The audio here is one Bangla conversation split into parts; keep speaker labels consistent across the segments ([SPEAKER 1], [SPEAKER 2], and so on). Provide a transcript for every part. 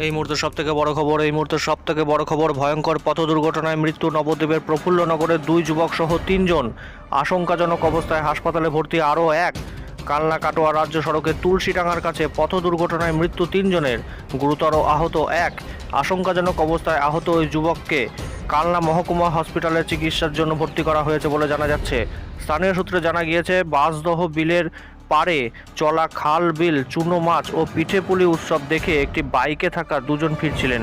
[SPEAKER 1] এই মুহূর্তের সবথেকে বড় খবর ভয়ঙ্কর পথ দুর্ঘটনায় মৃত্যু নবদ্বীপের প্রফুল্লনগরের 2 যুবক সহ 3 জন আশঙ্কাজনক অবস্থায় হাসপাতালে ভর্তি আরও এক। কালনা কাটোয়া রাজ্য সড়কের তুলসীডাঙ্গার কাছে পথ দুর্ঘটনায় মৃত্যু 3 জনের, গুরুতর আহত এক। আশঙ্কাজনক অবস্থায় আহত ওই যুবককে কালনা মহকুমা হসপিটালে চিকিৎসার জন্য ভর্তি করা হয়েছে বলে জানা যাচ্ছে। স্থানীয় সূত্রে জানা গিয়েছে, বাঁশদহ বিলের পাড়ে চলা খাল বিল চুনো মাছ ও পিঠেপুলি উৎসব দেখে একটি বাইকে থাকা দুজন ফিরছিলেন।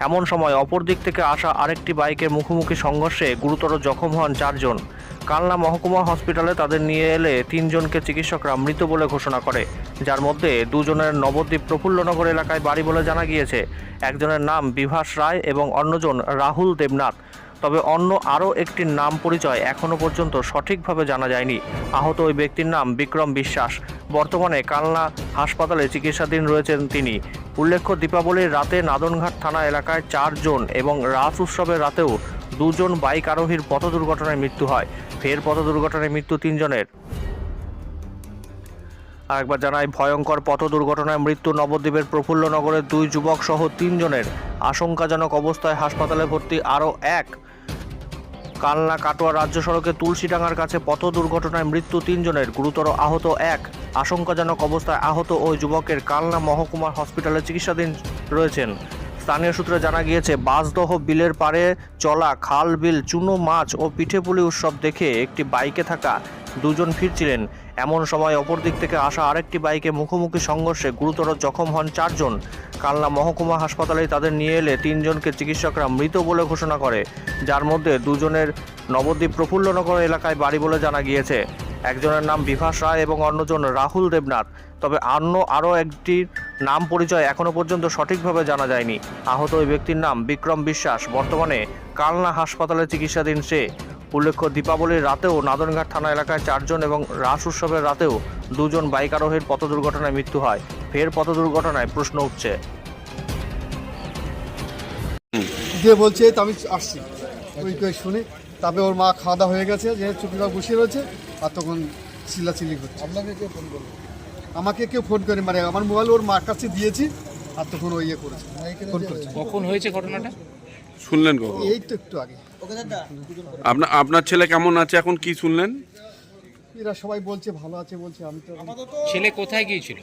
[SPEAKER 1] এমন সময় অপর দিক থেকে আসা আরেকটি বাইকের মুখোমুখি সংঘর্ষে গুরুতর জখম হন 4 জন। কালনা মহকুমা হসপিটালে তাদের নিয়ে এলে 3 জনকে চিকিৎসকরা মৃত বলে ঘোষণা করে, যার মধ্যে 2 জনের নবদ্বীপ প্রফুল্লনগর এলাকায় বাড়ি বলে জানা গিয়েছে। একজনের নাম বিভাস রায় এবং অন্যজন রাহুল দেবনাথ। তবে অন্য আরও একটির নাম পরিচয় এখনও পর্যন্ত সঠিকভাবে জানা যায়নি। আহত ওই ব্যক্তির নাম বিক্রম বিশ্বাস। বর্তমানে কালনা হাসপাতালে চিকিৎসাধীন রয়েছেন তিনি। উল্লেখ্য, দীপাবলির রাতে নাদনঘাট থানা এলাকায় 4 জন এবং রাস উৎসবের রাতেও 2 জন বাইক আরোহীর পথ দুর্ঘটনায় মৃত্যু হয়। ফের পথ দুর্ঘটনায় মৃত্যু 3 জনের। আরেকবার জানাই, ভয়ঙ্কর পথ দুর্ঘটনায় মৃত্যু নবদ্বীপের প্রফুল্লনগরের 2 যুবক সহ 3 জনের, আশঙ্কাজনক অবস্থায় হাসপাতালে ভর্তি আরও এক। কালনা কাটোয়া রাজ্য সড়কে তুলসীডাঙ্গার কাছে পথ দুর্ঘটনায় মৃত্যু 3 জনের, গুরুতর আহত এক। আশঙ্কাজনক অবস্থায় আহত ওই যুবকের কালনা মহকুমা হসপিটালে চিকিৎসাধীন রয়েছেন। স্থানীয় সূত্রে জানা গিয়েছে, বাঁশদহ বিলের পাড়ে চলা খাল বিল চুনো মাছ ও পিঠেপুলি উৎসব দেখে একটি বাইকে থাকা 2 জন ফিরছিলেন। এমন সময় অপর দিক থেকে আসা আরেকটি বাইকে মুখোমুখি সংঘর্ষে গুরুতর জখম হন 4 জন। কালনা মহকুমা হাসপাতালে তাদের নিয়ে এলে 3 জনকে চিকিৎসকরা মৃত বলে ঘোষণা করে, যার মধ্যে 2 জনের নবদ্বীপ প্রফুল্লনগর এলাকায় বাড়ি বলে জানা গিয়েছে। একজনের নাম বিভাস রায় এবং অন্যজন রাহুল দেবনাথ। তবে আরও একটির নাম পরিচয় এখনও পর্যন্ত সঠিকভাবে জানা যায়নি। আহত ওই ব্যক্তির নাম বিক্রম বিশ্বাস। বর্তমানে কালনা হাসপাতালে চিকিৎসাধীন সে। উল্লেখ্য, দীপাবলির রাতেও নাদনঘাট থানা এলাকায় 4 জন এবং রাস উৎসবের রাতেও 2 জন বাইক আরোহীর পথ দুর্ঘটনায় মৃত্যু হয়। ফের পথ দুর্ঘটনায় প্রশ্ন উঠছে।
[SPEAKER 2] দিয়ে বলছে তো আমি আসছি ওই শুনি, তারপরে ওর মা খাওয়া দাওয়া হয়ে গেছে, যে চুপিটা বসিয়ে রয়েছে, আর তখন চিল্লাচিল্লি করছে। আপনাকে কে ফোন করলো? আমাকে কেউ ফোন করে, মানে আমার মোবাইল ওর মার কাছে দিয়েছি, আর তখন ও ইয়ে করেছে, ফোন করেছে।
[SPEAKER 3] কখন হয়েছে ঘটনাটা?
[SPEAKER 4] শুনলেন কখন?
[SPEAKER 2] এই তো একটু আগে।
[SPEAKER 4] আপনার ছেলে কেমন আছে এখন, কি শুনলেন?
[SPEAKER 2] এরা সবাই বলছে ভালো আছে বলছে, আমি তো
[SPEAKER 3] ছেলে কোথায় গিয়েছিল?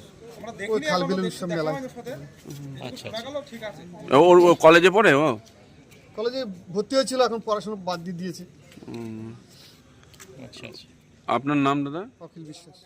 [SPEAKER 2] ওই খালবিল উৎসব মেলায়।
[SPEAKER 3] আচ্ছা,
[SPEAKER 4] ওর কলেজে পড়ে? ও
[SPEAKER 2] কলেজে ভর্তি হয়েছিল, এখন পড়াশোনা বাদ দিয়ে দিয়েছে।
[SPEAKER 3] আচ্ছা।
[SPEAKER 4] আপনার নাম দাদা?
[SPEAKER 2] অখিল বিশ্বাস।